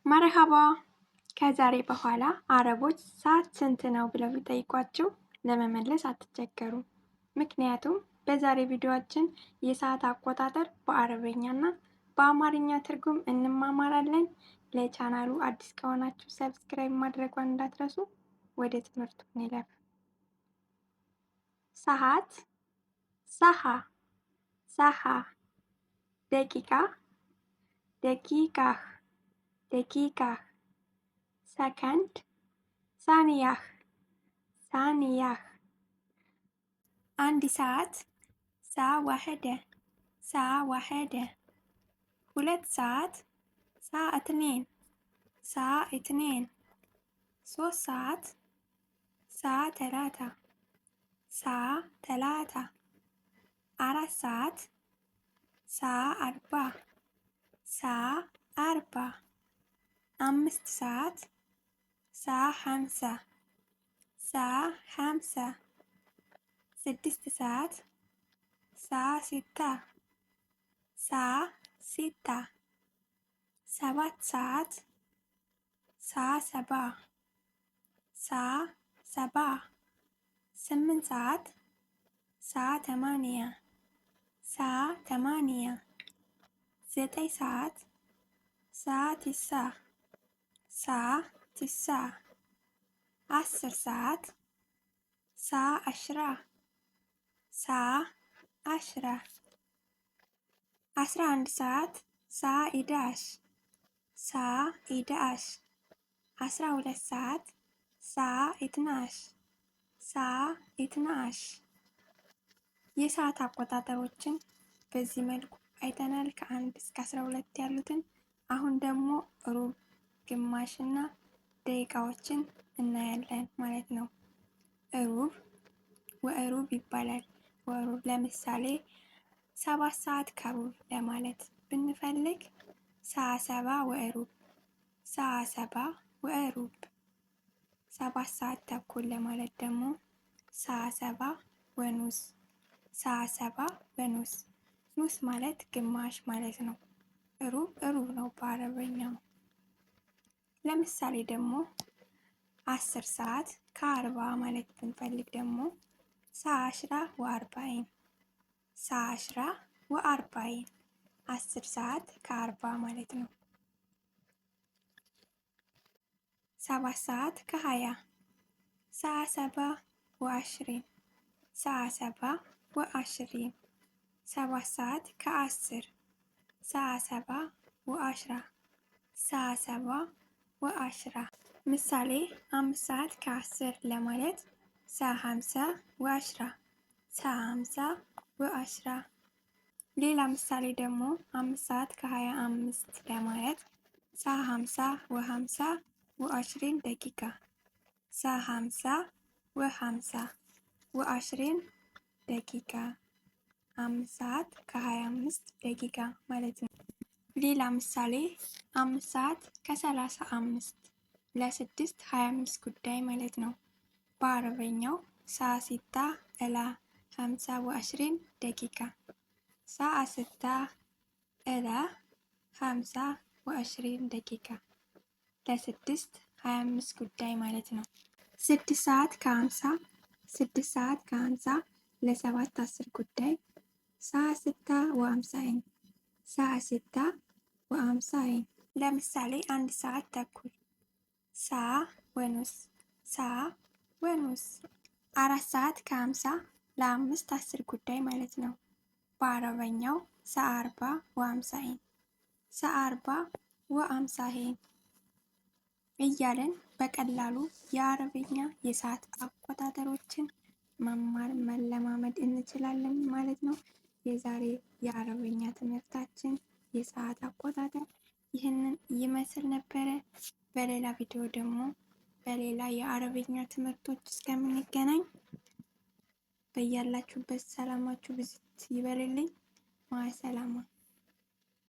መርሃባ ከዛሬ በኋላ አረቦች ሰዓት ስንት ነው ብለው ቢጠይቋችሁ ለመመለስ አትቸገሩም። ምክንያቱም በዛሬ ቪዲዮአችን የሰዓት አቆጣጠር በአረበኛና በአማርኛ ትርጉም እንማማራለን። ለቻናሉ አዲስ ከሆናችሁ ሰብስክራይብ ማድረጓን እንዳትረሱ። ወደ ትምህርቱ እንለፍ። ሰዓት ሰሃ ሰሃ፣ ደቂቃ ደቂቃህ ደቂቃህ፣ ሰከንድ ሳንያህ ሳንያህ፣ አንድ ሰዓት ሳ ዋሕደ ሳ ዋሕደ፣ ሁለት ሰዓት ሳ እትኔን ሳ እትኔን፣ ሶስት ሰዓት ሳ ተላታ ሳ ተላታ፣ አራት ሰዓት ሳ አርባ ሳ አርባ፣ አምስት ሰዓት ሳ ሐምሳ ሳ ሐምሳ፣ ስድስት ሰዓት ሳ ሲታ ሳ ሲታ፣ ሰባት ሰዓት ሳ ሰባ ሳ ሰባ፣ ስምንት ሰዓት ሳ ተማንያ ሳ ተማንያ፣ ዘጠኝ ሰዓት ሳ ቲሳ ሳ ቲሳ፣ አስር ሰዓት ሳ አሽራ ሳ አሽራ፣ አስራ አንድ ሰዓት ሳ ኢዳሽ ሳ ኢዳሽ፣ አስራ ሁለት ሰዓት ሳ ኢትናሽ ሳ ኢትናሽ። የሰዓት አቆጣጠሮችን በዚህ መልኩ አይተናል፣ ከ1 እስከ 12 ያሉትን። አሁን ደግሞ ሩብ፣ ግማሽና ደቂቃዎችን እናያለን ማለት ነው። ሩብ ወሩብ ይባላል። ወሩብ ለምሳሌ 7 ሰዓት ከሩብ ለማለት ብንፈልግ ሰዓሰባ ወሩብ ሰዓሰባ ወሩብ። 7 ሰዓት ተኩል ለማለት ደግሞ ሰዓሰባ ወኑስ ሰዓሰባ ወኑስ። ኑስ ማለት ግማሽ ማለት ነው። ሩብ ሩብ ነው በአረበኛው። ለምሳሌ ደግሞ 10 ሰዓት ከ40 ማለት ብንፈልግ ደግሞ ሰዓሽራ ወአርባይን ሰዓሽራ ወአርባይን፣ 10 ሰዓት ከ40 ማለት ነው። 7 ሰዓት ከ20 ሰዓሰባ ወአሽሪን ሰዓሰባ ወአሽሪን፣ 7 ሰዓት ከ10 ሰዓሰባ ወአሽራ ሰዓሰባ ወአሽራ። ምሳሌ 5 ሰዓት ከ10 ለማለት ሰዓሃምሳ ወአሽራ ሰዓሃምሳ ወአሽራ። ሌላ ምሳሌ ደግሞ 5 ሰዓት ከ25 ለማለት ሰዓሃምሳ ወሃምሳ ወአሽሪን ደቂቃ ሰዓሃምሳ ወሃምሳ ወአሽሪን ደቂቃ፣ 5 ሰዓት ከ25 ደቂቃ ማለት ነው። ሌላ ምሳሌ 5 ሰዓት ከ35 ለ6 25 ጉዳይ ማለት ነው። በአረበኛው ሰዓ ሲታ እላ 50 ወአሽሪን ደቂቃ ሰዓ ስታ እላ 50 ወአሽሪን ደቂቃ፣ ለ6 25 ጉዳይ ማለት ነው። 6 ሰዓት ከ50 6 ሰዓት ከ50 ለ7 10 ጉዳይ ሰዓ ስታ ወአምሳይን ሰዓ ስታ ወአምሳይን። ለምሳሌ 1 ሰዓት ተኩል ሰዓ ወኑስ ሰዓ ወኑስ። 4 ሰዓት ከ50 ለ5 10 ጉዳይ ማለት ነው። በአረበኛው ሰዓ አርባ ወአምሳይን ሰዓ አርባ ወአምሳይን እያለን በቀላሉ የአረብኛ የሰዓት አቆጣጠሮችን መማር መለማመድ እንችላለን ማለት ነው። የዛሬ የአረብኛ ትምህርታችን የሰዓት አቆጣጠር ይህንን ይመስል ነበረ። በሌላ ቪዲዮ ደግሞ በሌላ የአረብኛ ትምህርቶች እስከምንገናኝ በያላችሁበት ሰላማችሁ ብዝት ይበልልኝ። ማሰላማ